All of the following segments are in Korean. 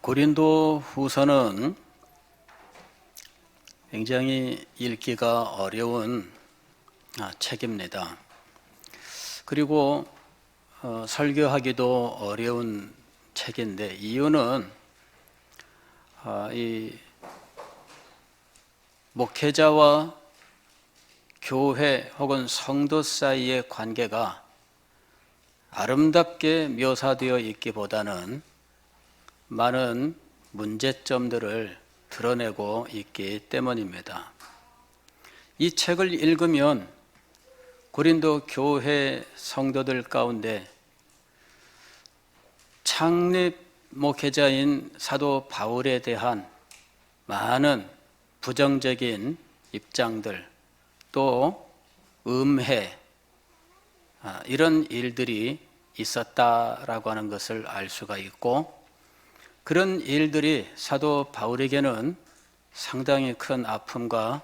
고린도 후서는 굉장히 읽기가 어려운 책입니다. 그리고 설교하기도 어려운 책인데, 이유는 이 목회자와 교회 혹은 성도 사이의 관계가 아름답게 묘사되어 있기보다는 많은 문제점들을 드러내고 있기 때문입니다. 이 책을 읽으면 고린도 교회 성도들 가운데 창립 목회자인 사도 바울에 대한 많은 부정적인 입장들, 또 음해, 이런 일들이 있었다라고 하는 것을 알 수가 있고, 그런 일들이 사도 바울에게는 상당히 큰 아픔과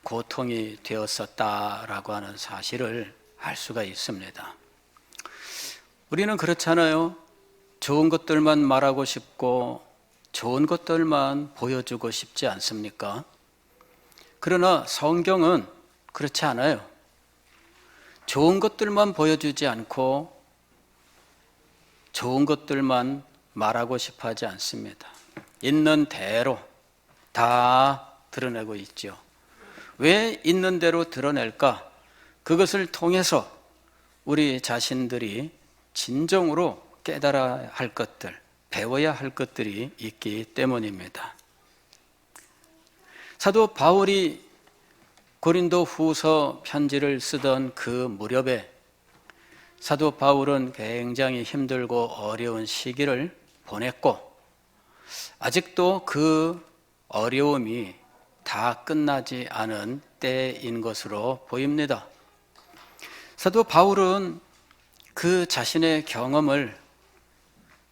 고통이 되었었다라고 하는 사실을 알 수가 있습니다. 우리는 그렇잖아요. 좋은 것들만 말하고 싶고 좋은 것들만 보여주고 싶지 않습니까? 그러나 성경은 그렇지 않아요. 좋은 것들만 보여주지 않고 좋은 것들만 말하고 싶어 하지 않습니다. 있는 대로 다 드러내고 있죠. 왜 있는 대로 드러낼까? 그것을 통해서 우리 자신들이 진정으로 깨달아야 할 것들, 배워야 할 것들이 있기 때문입니다. 사도 바울이 고린도 후서 편지를 쓰던 그 무렵에 사도 바울은 굉장히 힘들고 어려운 시기를 보냈고, 아직도 그 어려움이 다 끝나지 않은 때인 것으로 보입니다. 사도 바울은 그 자신의 경험을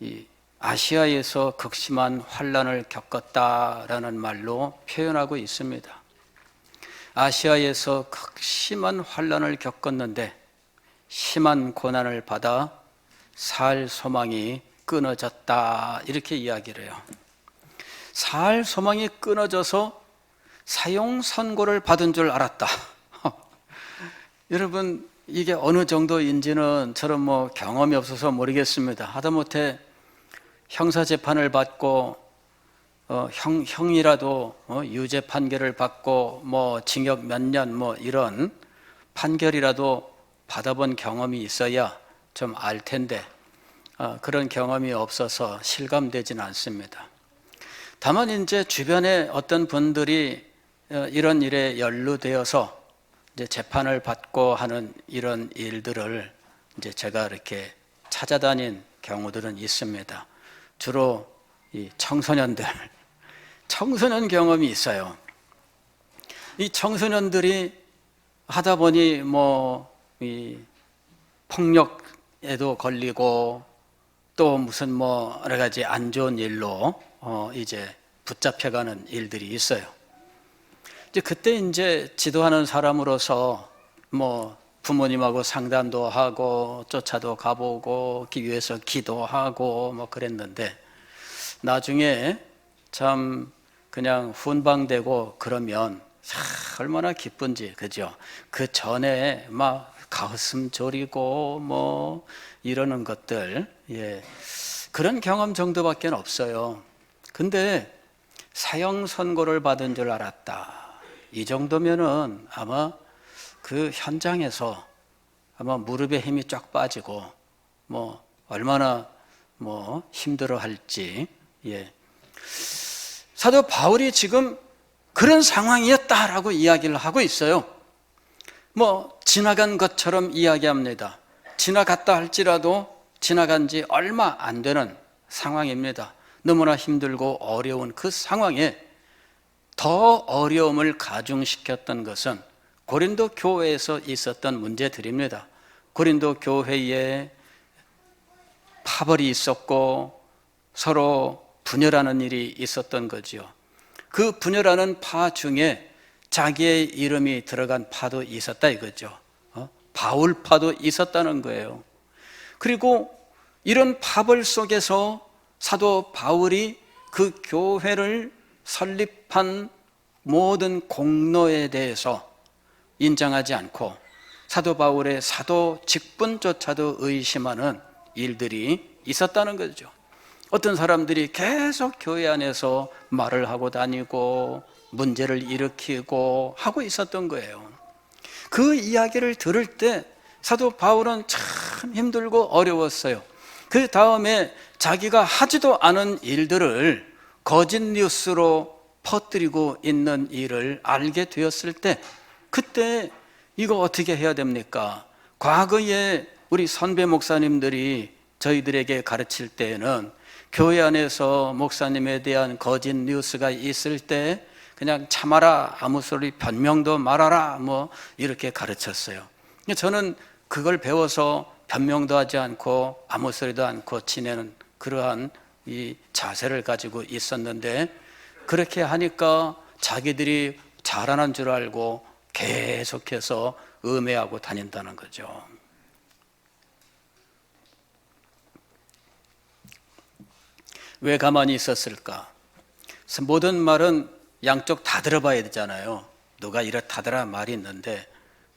이 아시아에서 극심한 환난을 겪었다라는 말로 표현하고 있습니다. 아시아에서 극심한 환난을 겪었는데 심한 고난을 받아 살 소망이 끊어졌다, 이렇게 이야기를 해요. 살 소망이 끊어져서 사형 선고를 받은 줄 알았다. 여러분, 이게 어느 정도인지는 저는 경험이 없어서 모르겠습니다. 하다못해 형사재판을 받고 형이라도 유죄 판결을 받고 징역 몇 년 이런 판결이라도 받아본 경험이 있어야 좀 알 텐데 그런 경험이 없어서 실감되지는 않습니다. 다만 이제 주변에 어떤 분들이 이런 일에 연루되어서 이제 재판을 받고 하는 이런 일들을 이제 제가 이렇게 찾아다닌 경우들은 있습니다. 주로 이 청소년 경험이 있어요. 이 청소년들이 하다 보니 이 폭력에도 걸리고 또 무슨 여러 가지 안 좋은 일로 이제 붙잡혀가는 일들이 있어요. 이제 그때 이제 지도하는 사람으로서 부모님하고 상담도 하고 쫓아도 가보고 위해서 기도하고 그랬는데, 나중에 참 그냥 훈방되고 그러면 얼마나 기쁜지, 그죠? 그 전에 막 가슴 졸이고 이러는 것들, 그런 경험 정도밖에 없어요. 근데 사형 선고를 받은 줄 알았다, 이 정도면은 아마 그 현장에서 아마 무릎에 힘이 쫙 빠지고 얼마나 힘들어 할지. 사도 바울이 지금 그런 상황이었다라고 이야기를 하고 있어요. 지나간 것처럼 이야기합니다. 지나갔다 할지라도 지나간 지 얼마 안 되는 상황입니다. 너무나 힘들고 어려운 그 상황에 더 어려움을 가중시켰던 것은 고린도 교회에서 있었던 문제들입니다. 고린도 교회에 파벌이 있었고 서로 분열하는 일이 있었던 거죠. 그 분열하는 파 중에 자기의 이름이 들어간 파도 있었다 이거죠. 바울파도 있었다는 거예요. 그리고 이런 파벌 속에서 사도 바울이 그 교회를 설립한 모든 공로에 대해서 인정하지 않고 사도 바울의 사도 직분조차도 의심하는 일들이 있었다는 거죠. 어떤 사람들이 계속 교회 안에서 말을 하고 다니고 문제를 일으키고 하고 있었던 거예요. 그 이야기를 들을 때 사도 바울은 참 힘들고 어려웠어요. 그 다음에 자기가 하지도 않은 일들을 거짓 뉴스로 퍼뜨리고 있는 일을 알게 되었을 때, 그때 이거 어떻게 해야 됩니까? 과거에 우리 선배 목사님들이 저희들에게 가르칠 때에는 교회 안에서 목사님에 대한 거짓 뉴스가 있을 때 그냥 참아라, 아무 소리 변명도 말아라, 뭐 이렇게 가르쳤어요. 저는 그걸 배워서 변명도 하지 않고 아무 소리도 않고 지내는 그러한 이 자세를 가지고 있었는데, 그렇게 하니까 자기들이 잘하는 줄 알고 계속해서 음해하고 다닌다는 거죠. 왜 가만히 있었을까? 모든 말은 양쪽 다 들어봐야 되잖아요. 누가 이렇다더라 말이 있는데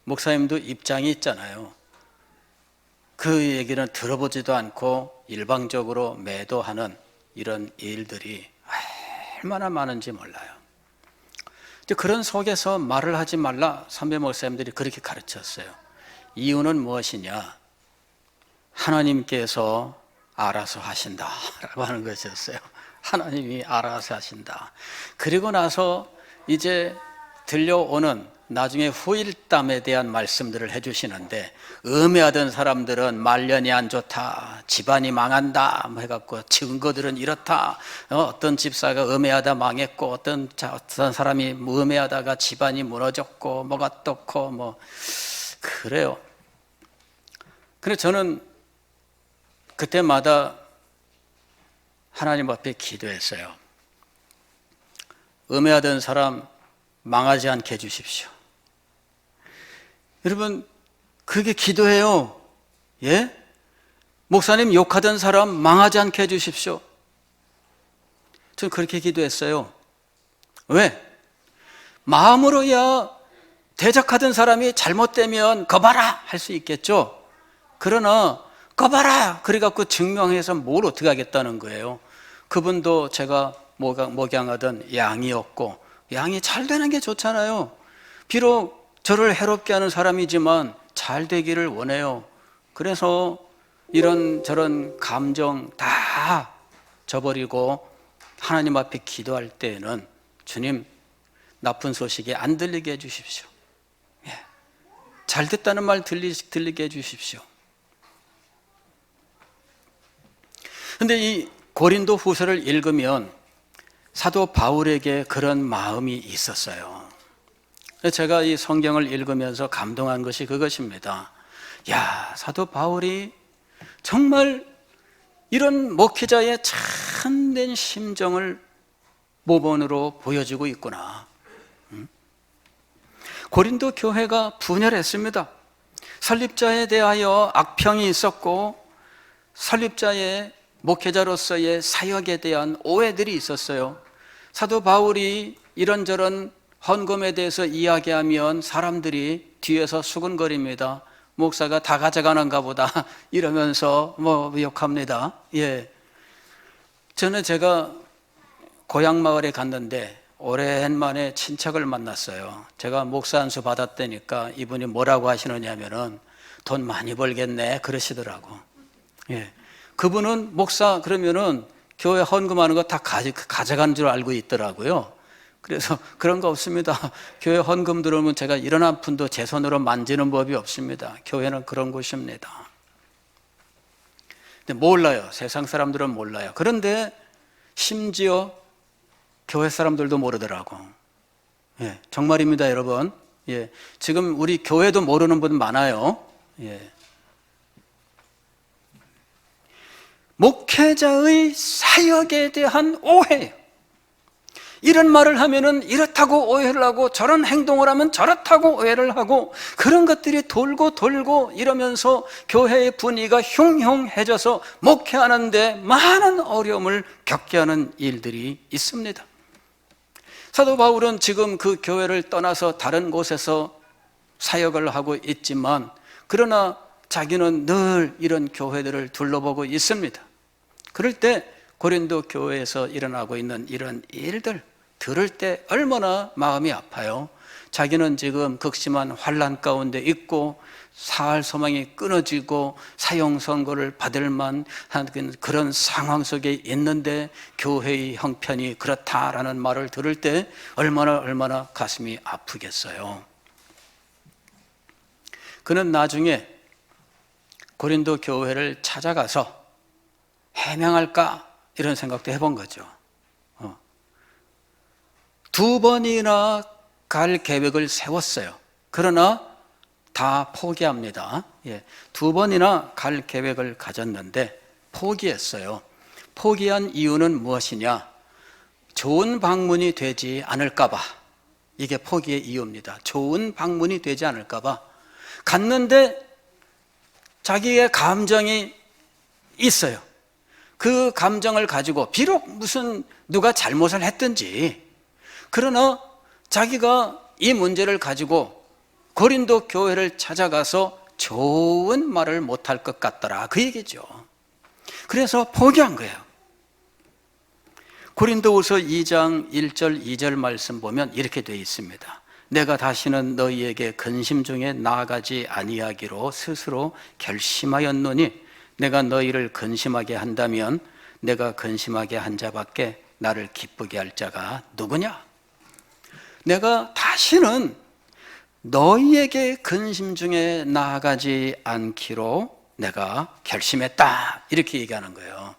목사님도 입장이 있잖아요. 그 얘기는 들어보지도 않고 일방적으로 매도하는 이런 일들이 얼마나 많은지 몰라요. 그런 속에서 말을 하지 말라 선배 목사님들이 그렇게 가르쳤어요. 이유는 무엇이냐? 하나님께서 알아서 하신다라고 하는 것이었어요. 하나님이 알아서 하신다. 그리고 나서 이제 들려오는 나중에 후일담에 대한 말씀들을 해주시는데, 음해하던 사람들은 말년이 안 좋다, 집안이 망한다 해갖고 증거들은 이렇다, 어떤 집사가 음해하다 망했고 어떤 사람이 음해하다가 집안이 무너졌고 뭐가 어떻고 뭐 그래요. 그래서 저는 그때마다 하나님 앞에 기도했어요. 음해하던 사람 망하지 않게 해주십시오. 여러분, 그게 기도해요. 예? 목사님 욕하던 사람 망하지 않게 해주십시오. 저는 그렇게 기도했어요. 왜? 마음으로야 대적하던 사람이 잘못되면 거봐라 할 수 있겠죠. 그러나 거봐라 그래갖고 증명해서 뭘 어떻게 하겠다는 거예요. 그분도 제가 목양하던 양이었고, 양이 잘 되는 게 좋잖아요. 비록 저를 해롭게 하는 사람이지만 잘 되기를 원해요. 그래서 이런저런 감정 다 저버리고 하나님 앞에 기도할 때에는 주님, 나쁜 소식이 안 들리게 해주십시오. 예. 잘 됐다는 말 들리게 해주십시오. 근데 이 고린도 후서를 읽으면 사도 바울에게 그런 마음이 있었어요. 제가 이 성경을 읽으면서 감동한 것이 그것입니다. 야, 사도 바울이 정말 이런 목회자의 참된 심정을 모본으로 보여주고 있구나. 고린도 교회가 분열했습니다. 설립자에 대하여 악평이 있었고, 설립자의 목회자로서의 사역에 대한 오해들이 있었어요. 사도 바울이 이런저런 헌금에 대해서 이야기하면 사람들이 뒤에서 수근거립니다. 목사가 다 가져가는가 보다 이러면서 뭐 욕합니다. 예. 저는 제가 고향 마을에 갔는데 오랜만에 친척을 만났어요. 제가 목사 안수 받았다니까 이분이 뭐라고 하시느냐면은 돈 많이 벌겠네 그러시더라고. 예. 그분은 목사 그러면은 교회 헌금하는 거 다 가져가는 줄 알고 있더라고요. 그래서 그런 거 없습니다. 교회 헌금 들어오면 제가 이런 한 푼도 제 손으로 만지는 법이 없습니다. 교회는 그런 곳입니다. 근데 몰라요. 세상 사람들은 몰라요. 그런데 심지어 교회 사람들도 모르더라고. 예, 정말입니다, 여러분. 예, 지금 우리 교회도 모르는 분 많아요. 예. 목회자의 사역에 대한 오해예요. 이런 말을 하면은 이렇다고 오해를 하고 저런 행동을 하면 저렇다고 오해를 하고 그런 것들이 돌고 돌고 이러면서 교회의 분위기가 흉흉해져서 목회하는데 많은 어려움을 겪게 하는 일들이 있습니다. 사도 바울은 지금 그 교회를 떠나서 다른 곳에서 사역을 하고 있지만 그러나 자기는 늘 이런 교회들을 둘러보고 있습니다. 그럴 때 고린도 교회에서 일어나고 있는 이런 일들 들을 때 얼마나 마음이 아파요. 자기는 지금 극심한 환난 가운데 있고 사할 소망이 끊어지고 사형 선고를 받을 만한 그런 상황 속에 있는데 교회의 형편이 그렇다라는 말을 들을 때 얼마나 가슴이 아프겠어요. 그는 나중에 고린도 교회를 찾아가서 해명할까 이런 생각도 해본 거죠. 2번이나 갈 계획을 세웠어요. 그러나 다 포기합니다. 2번이나 갈 계획을 가졌는데 포기했어요. 포기한 이유는 무엇이냐? 좋은 방문이 되지 않을까 봐. 이게 포기의 이유입니다. 좋은 방문이 되지 않을까 봐. 갔는데 자기의 감정이 있어요. 그 감정을 가지고 비록 무슨 누가 잘못을 했든지 그러나 자기가 이 문제를 가지고 고린도 교회를 찾아가서 좋은 말을 못할 것 같더라 그 얘기죠. 그래서 포기한 거예요. 고린도후서 2장 1절 2절 말씀 보면 이렇게 되어 있습니다. 내가 다시는 너희에게 근심 중에 나아가지 아니하기로 스스로 결심하였노니 내가 너희를 근심하게 한다면 내가 근심하게 한 자밖에 나를 기쁘게 할 자가 누구냐? 내가 다시는 너희에게 근심 중에 나아가지 않기로 내가 결심했다 이렇게 얘기하는 거예요.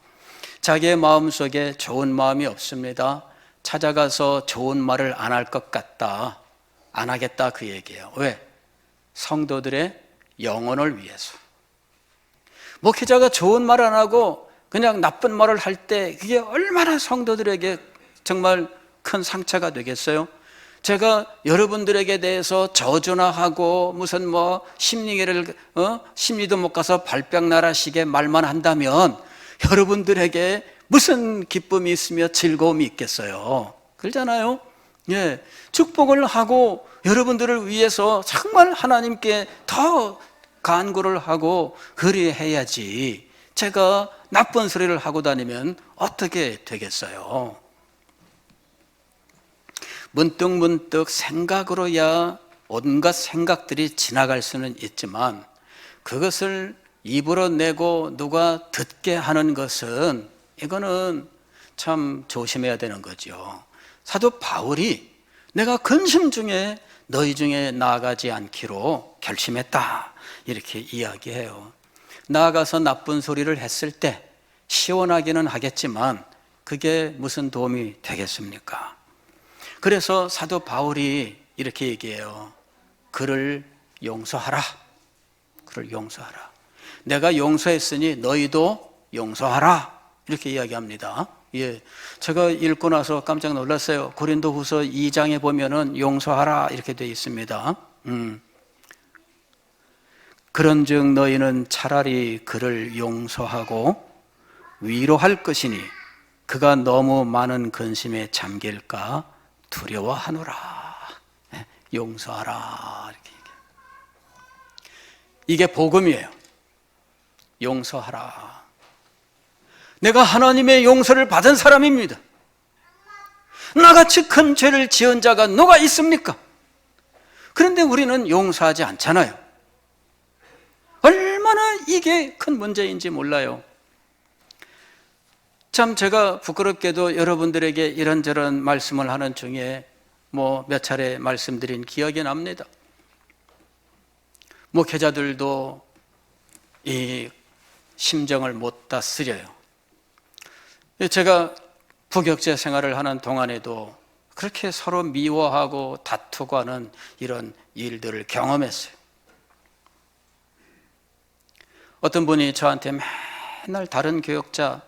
자기의 마음속에 좋은 마음이 없습니다. 찾아가서 좋은 말을 안 할 것 같다, 안 하겠다 그 얘기예요. 왜? 성도들의 영혼을 위해서. 목회자가 좋은 말 안 하고 그냥 나쁜 말을 할 때 그게 얼마나 성도들에게 정말 큰 상처가 되겠어요? 제가 여러분들에게 대해서 저주나 하고 무슨 뭐 심리도 못 가서 발병나라식의 말만 한다면 여러분들에게 무슨 기쁨이 있으며 즐거움이 있겠어요? 그러잖아요. 축복을 하고 여러분들을 위해서 정말 하나님께 더 간구를 하고 그리해야지 제가 나쁜 소리를 하고 다니면 어떻게 되겠어요? 문득문득 생각으로야 온갖 생각들이 지나갈 수는 있지만 그것을 입으로 내고 누가 듣게 하는 것은 이거는 참 조심해야 되는 거죠. 사도 바울이 내가 근심 중에 너희 중에 나아가지 않기로 결심했다 이렇게 이야기해요. 나아가서 나쁜 소리를 했을 때 시원하기는 하겠지만 그게 무슨 도움이 되겠습니까? 그래서 사도 바울이 이렇게 얘기해요. 그를 용서하라. 그를 용서하라. 내가 용서했으니 너희도 용서하라. 이렇게 이야기합니다. 제가 읽고 나서 깜짝 놀랐어요. 고린도후서 2장에 보면은 용서하라 이렇게 되어 있습니다. 그런즉 너희는 차라리 그를 용서하고 위로할 것이니 그가 너무 많은 근심에 잠길까 두려워하노라. 용서하라 이렇게 얘기해요. 이게 복음이에요. 용서하라. 내가 하나님의 용서를 받은 사람입니다. 나같이 큰 죄를 지은 자가 누가 있습니까? 그런데 우리는 용서하지 않잖아요. 얼마나 이게 큰 문제인지 몰라요. 참 제가 부끄럽게도 여러분들에게 이런저런 말씀을 하는 중에 몇 차례 말씀드린 기억이 납니다. 목회자들도 이 심정을 못 다스려요. 제가 부격제 생활을 하는 동안에도 그렇게 서로 미워하고 다투고 하는 이런 일들을 경험했어요. 어떤 분이 저한테 맨날 다른 교역자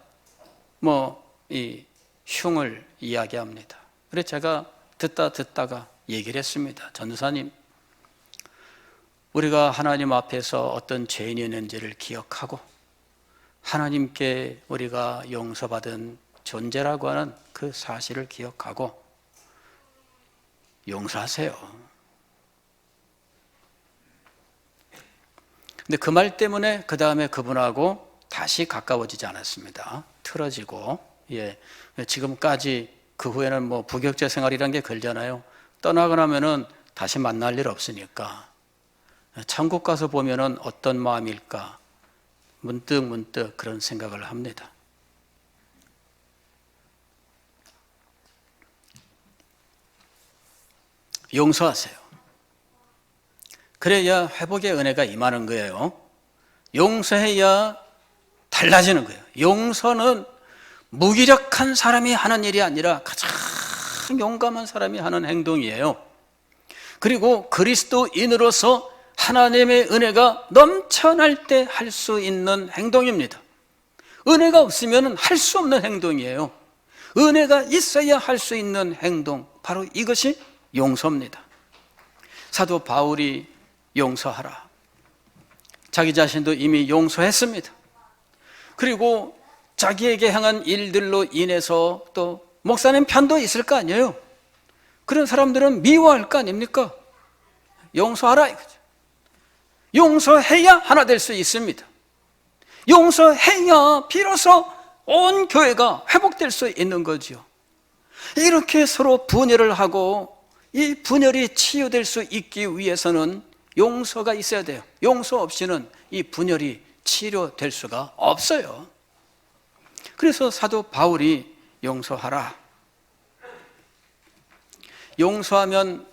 이 흉을 이야기합니다. 그래서 제가 듣다가 얘기를 했습니다. 전도사님, 우리가 하나님 앞에서 어떤 죄인이 있는지를 기억하고 하나님께 우리가 용서받은 존재라고 하는 그 사실을 기억하고 용서하세요. 근데 그 말 때문에 그 다음에 그분하고 다시 가까워지지 않았습니다. 틀어지고, 지금까지 그 후에는 뭐 부격자 생활이란 게 걸잖아요. 떠나고 나면은 다시 만날 일 없으니까 천국 가서 보면은 어떤 마음일까 문득 그런 생각을 합니다. 용서하세요. 그래야 회복의 은혜가 임하는 거예요. 용서해야 달라지는 거예요. 용서는 무기력한 사람이 하는 일이 아니라 가장 용감한 사람이 하는 행동이에요. 그리고 그리스도인으로서 하나님의 은혜가 넘쳐날 때 할 수 있는 행동입니다. 은혜가 없으면 할 수 없는 행동이에요. 은혜가 있어야 할 수 있는 행동, 바로 이것이 용서입니다. 사도 바울이 용서하라. 자기 자신도 이미 용서했습니다. 그리고 자기에게 향한 일들로 인해서 또 목사님 편도 있을 거 아니에요. 그런 사람들은 미워할 거 아닙니까? 용서하라 이거죠. 용서해야 하나 될 수 있습니다. 용서해야 비로소 온 교회가 회복될 수 있는 거죠. 이렇게 서로 분열을 하고 이 분열이 치유될 수 있기 위해서는 용서가 있어야 돼요. 용서 없이는 이 분열이 치료될 수가 없어요. 그래서 사도 바울이 용서하라. 용서하면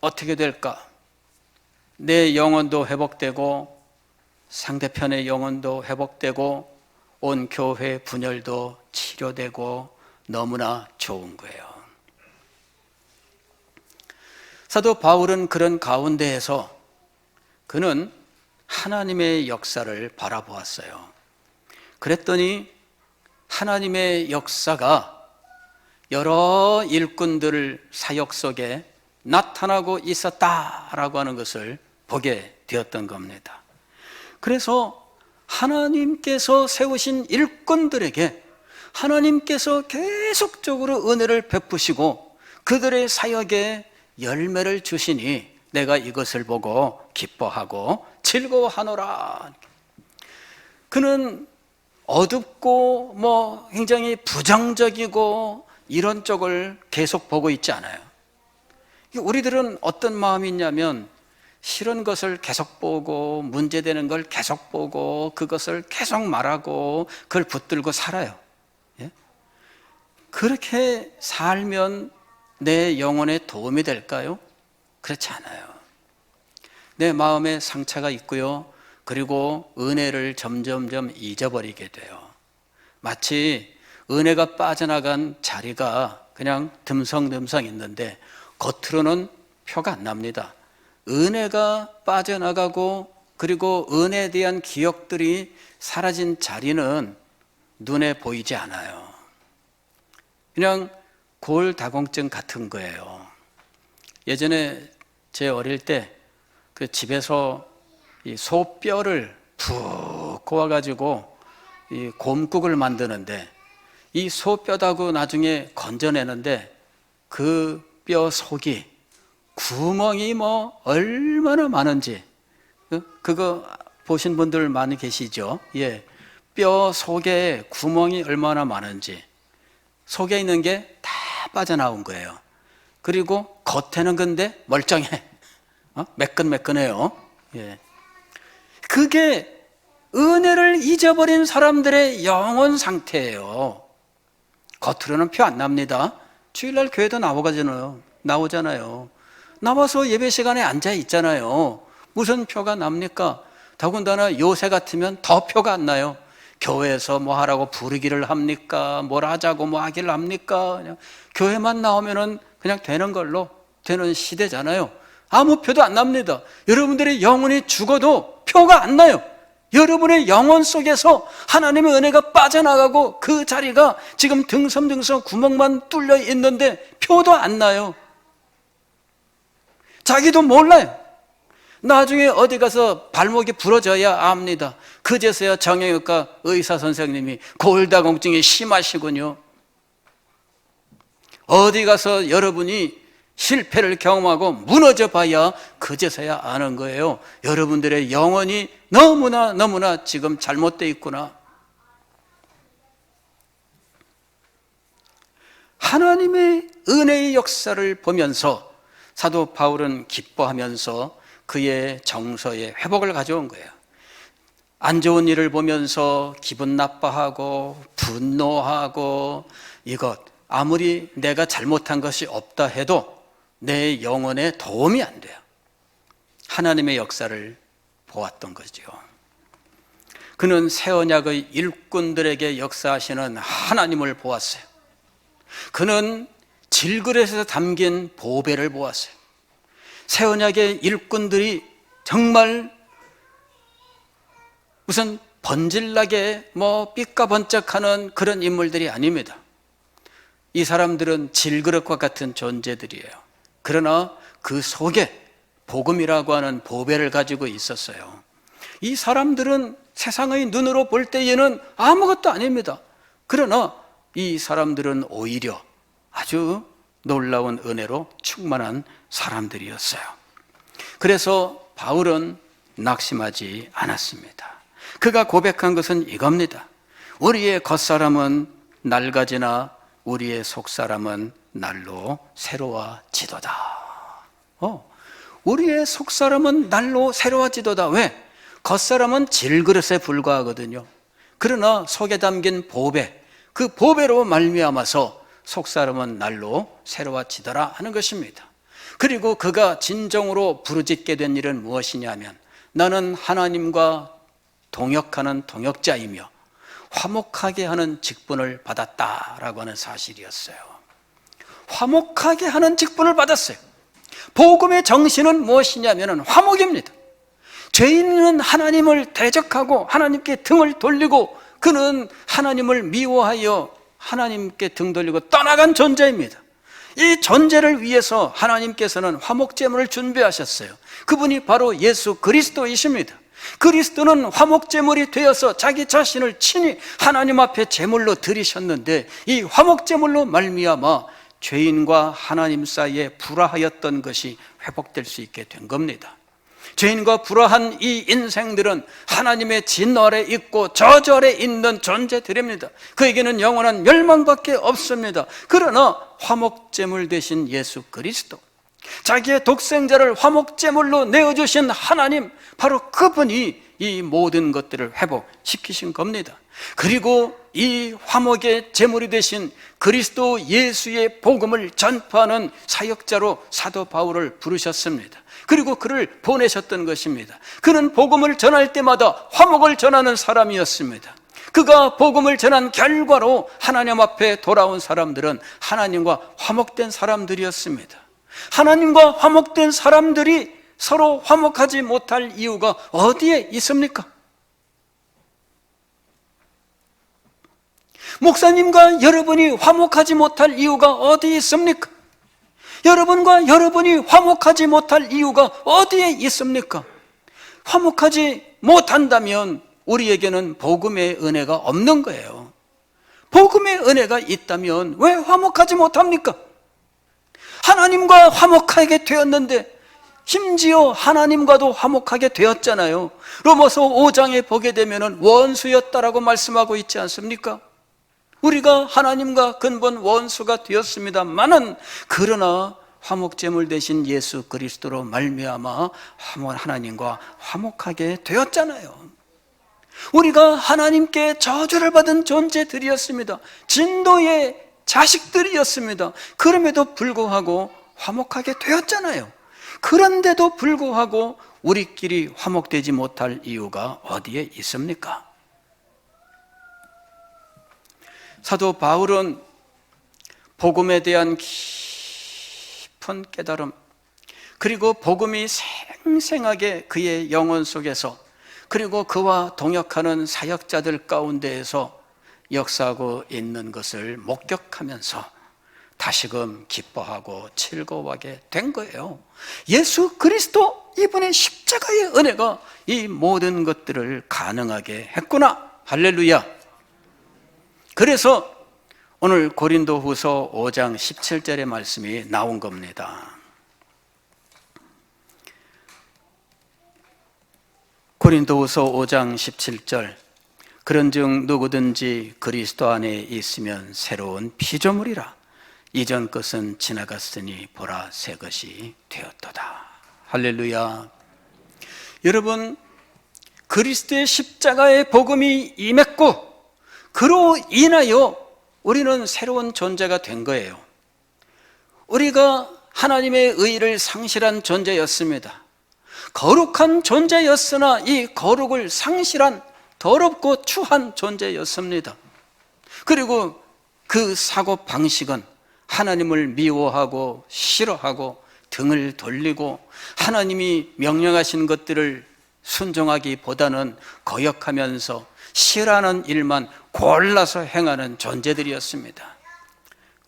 어떻게 될까? 내 영혼도 회복되고 상대편의 영혼도 회복되고 온 교회 분열도 치료되고 너무나 좋은 거예요. 사도 바울은 그런 가운데에서 그는 하나님의 역사를 바라보았어요. 그랬더니 하나님의 역사가 여러 일꾼들 사역 속에 나타나고 있었다라고 하는 것을 보게 되었던 겁니다. 그래서 하나님께서 세우신 일꾼들에게 하나님께서 계속적으로 은혜를 베푸시고 그들의 사역에 열매를 주시니 내가 이것을 보고 기뻐하고 즐거워하노라. 그는 어둡고 굉장히 부정적이고 이런 쪽을 계속 보고 있지 않아요. 우리들은 어떤 마음이 있냐면 싫은 것을 계속 보고 문제되는 걸 계속 보고 그것을 계속 말하고 그걸 붙들고 살아요. 그렇게 살면 내 영혼에 도움이 될까요? 그렇지 않아요. 내 마음에 상처가 있고요. 그리고 은혜를 점점점 잊어버리게 돼요. 마치 은혜가 빠져나간 자리가 그냥 듬성듬성 있는데 겉으로는 표가 안 납니다. 은혜가 빠져나가고 그리고 은혜에 대한 기억들이 사라진 자리는 눈에 보이지 않아요. 그냥 골다공증 같은 거예요. 예전에 제 어릴 때 그 집에서 이 소뼈를 푹 고아가지고 이 곰국을 만드는데 이 소뼈다고 나중에 건져내는데 그 뼈 속이 구멍이 얼마나 많은지 그거 보신 분들 많이 계시죠? 뼈 속에 구멍이 얼마나 많은지 속에 있는 게 다 빠져나온 거예요. 그리고 겉에는 근데 멀쩡해. 매끈매끈해요. 그게 은혜를 잊어버린 사람들의 영혼 상태예요. 겉으로는 표 안 납니다. 주일날 교회도 나오잖아요. 나와서 예배 시간에 앉아 있잖아요. 무슨 표가 납니까? 더군다나 요새 같으면 더 표가 안 나요. 교회에서 뭐 하라고 부르기를 합니까? 뭘 하자고 뭐 하기를 합니까? 그냥 교회만 나오면은 그냥 되는 걸로 되는 시대잖아요. 아무 표도 안 납니다. 여러분들의 영혼이 죽어도 표가 안 나요. 여러분의 영혼 속에서 하나님의 은혜가 빠져나가고 그 자리가 지금 등섬등섬 구멍만 뚫려 있는데 표도 안 나요. 자기도 몰라요. 나중에 어디 가서 발목이 부러져야 압니다. 그제서야 정형외과 의사 선생님이 골다공증이 심하시군요. 어디 가서 여러분이 실패를 경험하고 무너져 봐야 그제서야 아는 거예요. 여러분들의 영혼이 너무나 지금 잘못되어 있구나. 하나님의 은혜의 역사를 보면서 사도 바울은 기뻐하면서 그의 정서의 회복을 가져온 거예요. 안 좋은 일을 보면서 기분 나빠하고 분노하고 이것 아무리 내가 잘못한 것이 없다 해도 내 영혼에 도움이 안 돼요. 하나님의 역사를 보았던 거죠. 그는 새 언약의 일꾼들에게 역사하시는 하나님을 보았어요. 그는 질그릇에 담긴 보배를 보았어요. 새 언약의 일꾼들이 정말 무슨 번질나게 삐까번쩍하는 그런 인물들이 아닙니다. 이 사람들은 질그릇과 같은 존재들이에요. 그러나 그 속에 복음이라고 하는 보배를 가지고 있었어요. 이 사람들은 세상의 눈으로 볼 때에는 아무것도 아닙니다. 그러나 이 사람들은 오히려 아주 놀라운 은혜로 충만한 사람들이었어요. 그래서 바울은 낙심하지 않았습니다. 그가 고백한 것은 이겁니다. 우리의 겉사람은 낡아지나 우리의 속사람은 날로 새로워지도다. 우리의 속사람은 날로 새로워지도다. 왜? 겉사람은 질그릇에 불과하거든요. 그러나 속에 담긴 보배, 그 보배로 말미암아서 속사람은 날로 새로워지더라 하는 것입니다. 그리고 그가 진정으로 부르짖게 된 일은 무엇이냐면 나는 하나님과 동역하는 동역자이며 화목하게 하는 직분을 받았다라고 하는 사실이었어요. 화목하게 하는 직분을 받았어요. 복음의 정신은 무엇이냐면 화목입니다. 죄인은 하나님을 대적하고 하나님께 등을 돌리고 그는 하나님을 미워하여 하나님께 등 돌리고 떠나간 존재입니다. 이 존재를 위해서 하나님께서는 화목제물을 준비하셨어요. 그분이 바로 예수 그리스도이십니다. 그리스도는 화목제물이 되어서 자기 자신을 친히 하나님 앞에 제물로 드리셨는데 이 화목제물로 말미암아 죄인과 하나님 사이에 불화하였던 것이 회복될 수 있게 된 겁니다. 죄인과 불화한 이 인생들은 하나님의 진노 아래 있고 저주 아래 있는 존재들입니다. 그에게는 영원한 멸망밖에 없습니다. 그러나 화목제물 되신 예수 그리스도, 자기의 독생자를 화목제물로 내어주신 하나님, 바로 그분이 이 모든 것들을 회복시키신 겁니다. 그리고 이 화목의 제물이 되신 그리스도 예수의 복음을 전파하는 사역자로 사도 바울을 부르셨습니다. 그리고 그를 보내셨던 것입니다. 그는 복음을 전할 때마다 화목을 전하는 사람이었습니다. 그가 복음을 전한 결과로 하나님 앞에 돌아온 사람들은 하나님과 화목된 사람들이었습니다. 하나님과 화목된 사람들이 서로 화목하지 못할 이유가 어디에 있습니까? 목사님과 여러분이 화목하지 못할 이유가 어디에 있습니까? 여러분과 여러분이 화목하지 못할 이유가 어디에 있습니까? 화목하지 못한다면 우리에게는 복음의 은혜가 없는 거예요. 복음의 은혜가 있다면 왜 화목하지 못합니까? 하나님과 화목하게 되었는데 심지어 하나님과도 화목하게 되었잖아요. 로마서 5장에 보게 되면 원수였다라고 말씀하고 있지 않습니까? 우리가 하나님과 근본 원수가 되었습니다만은 그러나 화목제물 되신 예수 그리스도로 말미암아 하나님과 화목하게 되었잖아요. 우리가 하나님께 저주를 받은 존재들이었습니다. 진노의 자식들이었습니다. 그럼에도 불구하고 화목하게 되었잖아요. 그런데도 불구하고 우리끼리 화목되지 못할 이유가 어디에 있습니까? 사도 바울은 복음에 대한 깊은 깨달음, 그리고 복음이 생생하게 그의 영혼 속에서 그리고 그와 동역하는 사역자들 가운데에서 역사하고 있는 것을 목격하면서 다시금 기뻐하고 즐거워하게 된 거예요. 예수 그리스도 이분의 십자가의 은혜가 이 모든 것들을 가능하게 했구나. 할렐루야. 그래서 오늘 고린도후서 5장 17절의 말씀이 나온 겁니다. 고린도후서 5장 17절, 그런즉 누구든지 그리스도 안에 있으면 새로운 피조물이라. 이전 것은 지나갔으니 보라 새 것이 되었도다. 할렐루야. 여러분, 그리스도의 십자가의 복음이 임했고 그로 인하여 우리는 새로운 존재가 된 거예요. 우리가 하나님의 의를 상실한 존재였습니다. 거룩한 존재였으나 이 거룩을 상실한 더럽고 추한 존재였습니다. 그리고 그 사고 방식은 하나님을 미워하고 싫어하고 등을 돌리고 하나님이 명령하신 것들을 순종하기보다는 거역하면서 싫어하는 일만 골라서 행하는 존재들이었습니다.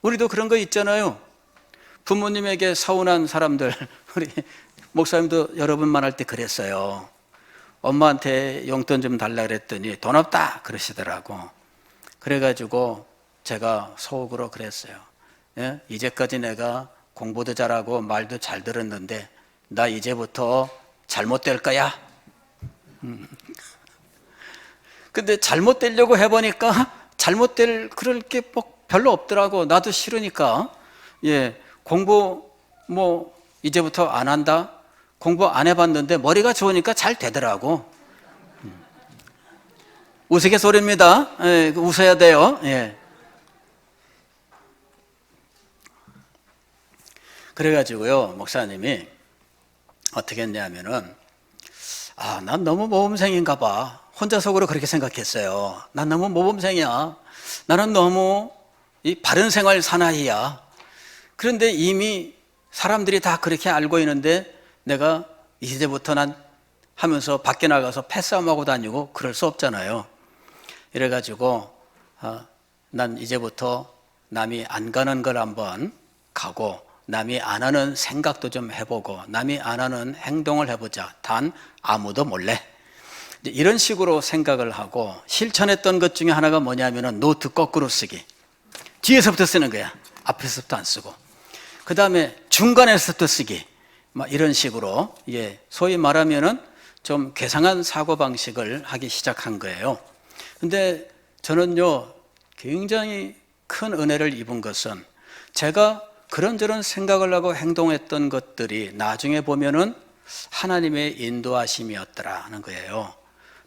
우리도 그런 거 있잖아요. 부모님에게 서운한 사람들, 우리 목사님도 여러 번 만날 때 그랬어요. 엄마한테 용돈 좀 달라 그랬더니 돈 없다 그러시더라고. 그래가지고 제가 속으로 그랬어요. 예? 이제까지 내가 공부도 잘하고 말도 잘 들었는데 나 이제부터 잘못될 거야. 근데 잘못되려고 해보니까 잘못될 그럴 게 뭐 별로 없더라고. 나도 싫으니까. 예, 공부 뭐 이제부터 안 한다. 공부 안 해봤는데 머리가 좋으니까 잘 되더라고. 우스갯소리입니다. 예, 웃어야 돼요. 예. 그래가지고요, 목사님이 어떻게 했냐면은, 난 너무 모범생인가 봐. 혼자 속으로 그렇게 생각했어요. 난 너무 모범생이야. 나는 너무 이 바른 생활 사나이야. 그런데 이미 사람들이 다 그렇게 알고 있는데 내가 이제부터 난 하면서 밖에 나가서 패싸움하고 다니고 그럴 수 없잖아요. 이래가지고 난 이제부터 남이 안 가는 걸 한번 가고 남이 안 하는 생각도 좀 해보고 남이 안 하는 행동을 해보자. 단 아무도 몰래. 이런 식으로 생각을 하고 실천했던 것 중에 하나가 뭐냐면은 노트 거꾸로 쓰기. 뒤에서부터 쓰는 거야. 앞에서부터 안 쓰고. 그 다음에 중간에서부터 쓰기. 막 이런 식으로, 예, 소위 말하면은 좀 괴상한 사고방식을 하기 시작한 거예요. 근데 저는요, 굉장히 큰 은혜를 입은 것은 제가 그런저런 생각을 하고 행동했던 것들이 나중에 보면은 하나님의 인도하심이었더라는 거예요.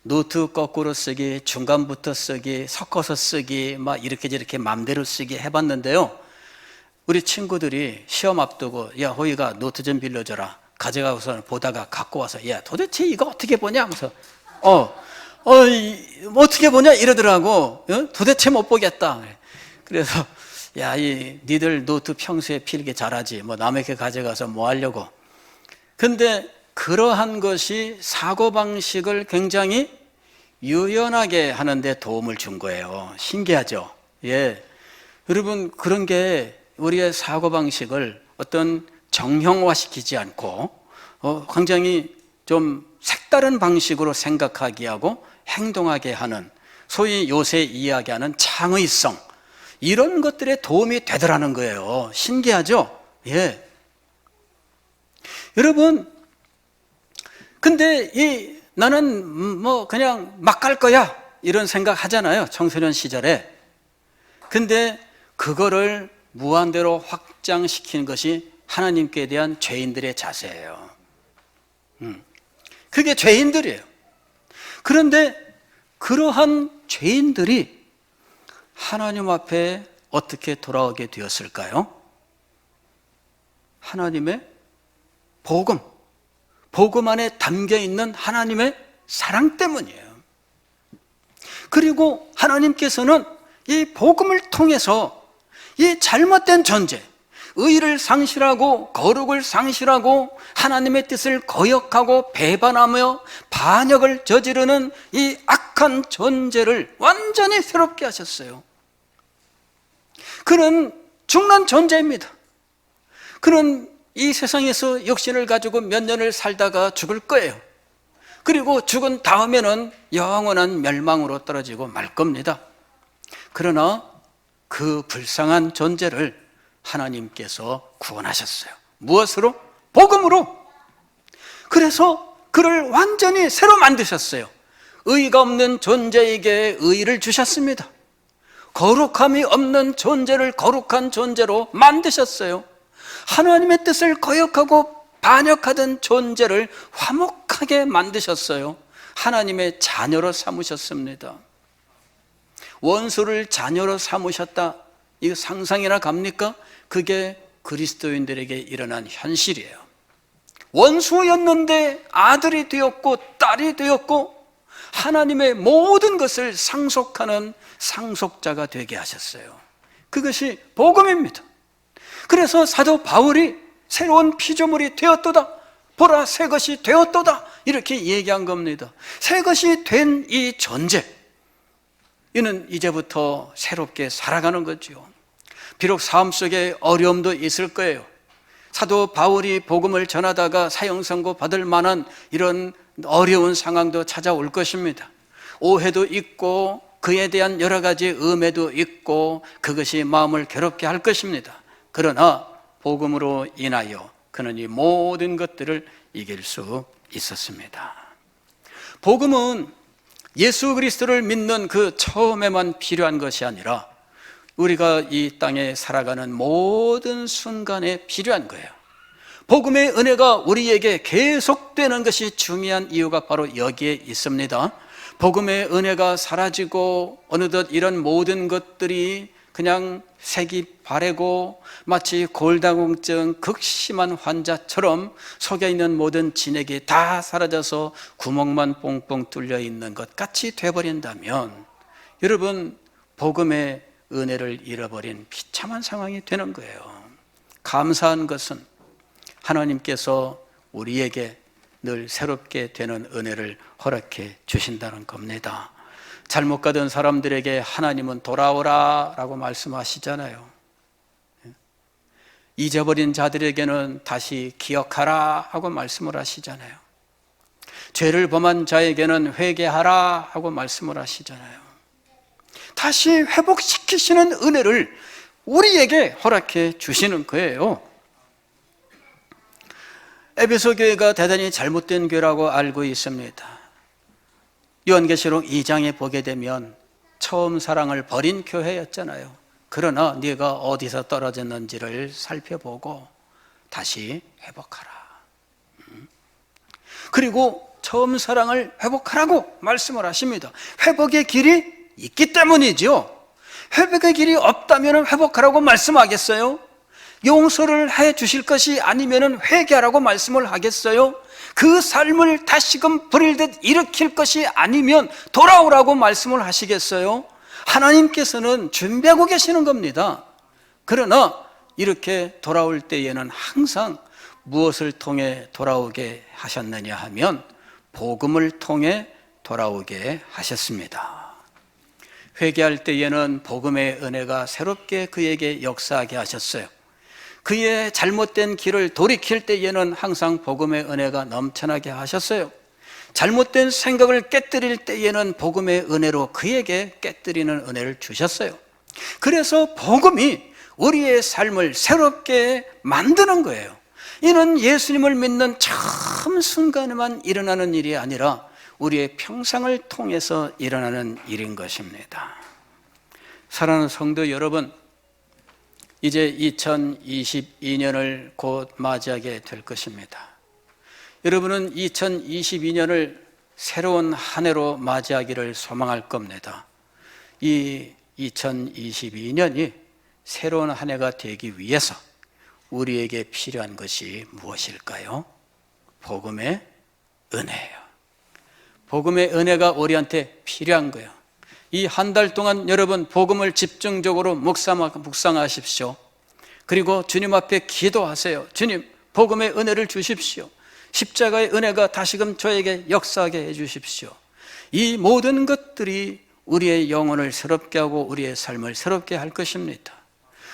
노트 거꾸로 쓰기, 중간부터 쓰기, 섞어서 쓰기, 막 이렇게 저렇게 맘대로 쓰기 해봤는데요. 우리 친구들이 시험 앞두고, 야, 호이가 노트 좀 빌려줘라. 가져가고서 보다가 갖고 와서, 야, 도대체 이거 어떻게 보냐? 하면서, 어떻게 보냐? 이러더라고. 도대체 못 보겠다. 그래서, 야, 니들 노트 평소에 필기 잘하지. 뭐 남에게 가져가서 뭐 하려고. 근데 그러한 것이 사고방식을 굉장히 유연하게 하는데 도움을 준 거예요. 신기하죠? 예. 여러분, 그런 게 우리의 사고방식을 어떤 정형화시키지 않고 굉장히 좀 색다른 방식으로 생각하게 하고 행동하게 하는, 소위 요새 이야기하는 창의성, 이런 것들에 도움이 되더라는 거예요. 신기하죠? 예. 여러분, 근데 나는 뭐 그냥 막 갈 거야 이런 생각 하잖아요, 청소년 시절에. 근데 그거를 무한대로 확장시키는 것이 하나님께 대한 죄인들의 자세예요. 그게 죄인들이에요. 그런데 그러한 죄인들이 하나님 앞에 어떻게 돌아오게 되었을까요? 하나님의 복음 안에 담겨 있는 하나님의 사랑 때문이에요. 그리고 하나님께서는 이 복음을 통해서 이 잘못된 존재, 의를 상실하고 거룩을 상실하고 하나님의 뜻을 거역하고 배반하며 반역을 저지르는 이 악한 존재를 완전히 새롭게 하셨어요. 그는 죽는 존재입니다. 그는 이 세상에서 육신을 가지고 몇 년을 살다가 죽을 거예요. 그리고 죽은 다음에는 영원한 멸망으로 떨어지고 말 겁니다. 그러나 그 불쌍한 존재를 하나님께서 구원하셨어요. 무엇으로? 복음으로. 그래서 그를 완전히 새로 만드셨어요. 의가 없는 존재에게 의를 주셨습니다. 거룩함이 없는 존재를 거룩한 존재로 만드셨어요. 하나님의 뜻을 거역하고 반역하던 존재를 화목하게 만드셨어요. 하나님의 자녀로 삼으셨습니다. 원수를 자녀로 삼으셨다, 이거 상상이나 갑니까? 그게 그리스도인들에게 일어난 현실이에요. 원수였는데 아들이 되었고 딸이 되었고 하나님의 모든 것을 상속하는 상속자가 되게 하셨어요. 그것이 복음입니다. 그래서 사도 바울이 새로운 피조물이 되었도다, 보라 새 것이 되었도다, 이렇게 얘기한 겁니다. 새 것이 된 이 존재, 이는 이제부터 새롭게 살아가는 거죠. 비록 삶 속에 어려움도 있을 거예요. 사도 바울이 복음을 전하다가 사형선고 받을 만한 이런 어려운 상황도 찾아올 것입니다. 오해도 있고 그에 대한 여러 가지 음해도 있고 그것이 마음을 괴롭게 할 것입니다. 그러나 복음으로 인하여 그는 이 모든 것들을 이길 수 있었습니다. 복음은 예수 그리스도를 믿는 그 처음에만 필요한 것이 아니라 우리가 이 땅에 살아가는 모든 순간에 필요한 거예요. 복음의 은혜가 우리에게 계속되는 것이 중요한 이유가 바로 여기에 있습니다. 복음의 은혜가 사라지고 어느덧 이런 모든 것들이 그냥 색이 바래고 마치 골다공증 극심한 환자처럼 속에 있는 모든 진액이 다 사라져서 구멍만 뽕뽕 뚫려 있는 것 같이 돼버린다면 여러분, 복음의 은혜를 잃어버린 비참한 상황이 되는 거예요. 감사한 것은 하나님께서 우리에게 늘 새롭게 되는 은혜를 허락해 주신다는 겁니다. 잘못 가던 사람들에게 하나님은 돌아오라 라고 말씀하시잖아요. 잊어버린 자들에게는 다시 기억하라 하고 말씀을 하시잖아요. 죄를 범한 자에게는 회개하라 하고 말씀을 하시잖아요. 다시 회복시키시는 은혜를 우리에게 허락해 주시는 거예요. 에베소 교회가 대단히 잘못된 교회라고 알고 있습니다. 요한계시록 2장에 보게 되면 처음 사랑을 버린 교회였잖아요. 그러나 네가 어디서 떨어졌는지를 살펴보고 다시 회복하라. 그리고 처음 사랑을 회복하라고 말씀을 하십니다. 회복의 길이 있기 때문이죠. 회복의 길이 없다면 회복하라고 말씀하겠어요? 용서를 해 주실 것이 아니면 회개하라고 말씀을 하겠어요? 그 삶을 다시금 버릴듯 일으킬 것이 아니면 돌아오라고 말씀을 하시겠어요? 하나님께서는 준비하고 계시는 겁니다. 그러나 이렇게 돌아올 때에는 항상 무엇을 통해 돌아오게 하셨느냐 하면 복음을 통해 돌아오게 하셨습니다. 회개할 때에는 복음의 은혜가 새롭게 그에게 역사하게 하셨어요. 그의 잘못된 길을 돌이킬 때에는 항상 복음의 은혜가 넘쳐나게 하셨어요. 잘못된 생각을 깨뜨릴 때에는 복음의 은혜로 그에게 깨뜨리는 은혜를 주셨어요. 그래서 복음이 우리의 삶을 새롭게 만드는 거예요. 이는 예수님을 믿는 처음 순간에만 일어나는 일이 아니라 우리의 평생을 통해서 일어나는 일인 것입니다. 사랑하는 성도 여러분, 이제 2022년을 곧 맞이하게 될 것입니다. 여러분은 2022년을 새로운 한 해로 맞이하기를 소망할 겁니다. 이 2022년이 새로운 한 해가 되기 위해서 우리에게 필요한 것이 무엇일까요? 복음의 은혜예요. 복음의 은혜가 우리한테 필요한 거예요. 이 한 달 동안 여러분 복음을 집중적으로 묵상하십시오. 그리고 주님 앞에 기도하세요. 주님, 복음의 은혜를 주십시오. 십자가의 은혜가 다시금 저에게 역사하게 해주십시오. 이 모든 것들이 우리의 영혼을 새롭게 하고 우리의 삶을 새롭게 할 것입니다.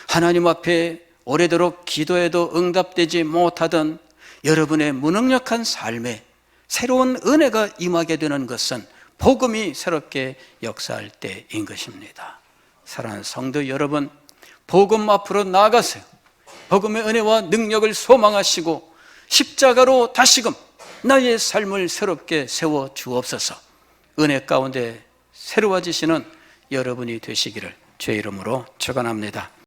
하나님 앞에 오래도록 기도해도 응답되지 못하던 여러분의 무능력한 삶에 새로운 은혜가 임하게 되는 것은 복음이 새롭게 역사할 때인 것입니다. 사랑하는 성도 여러분, 복음 앞으로 나아가세요. 복음의 은혜와 능력을 소망하시고 십자가로 다시금 나의 삶을 새롭게 세워 주옵소서. 은혜 가운데 새로워지시는 여러분이 되시기를 주의 이름으로 축원합니다.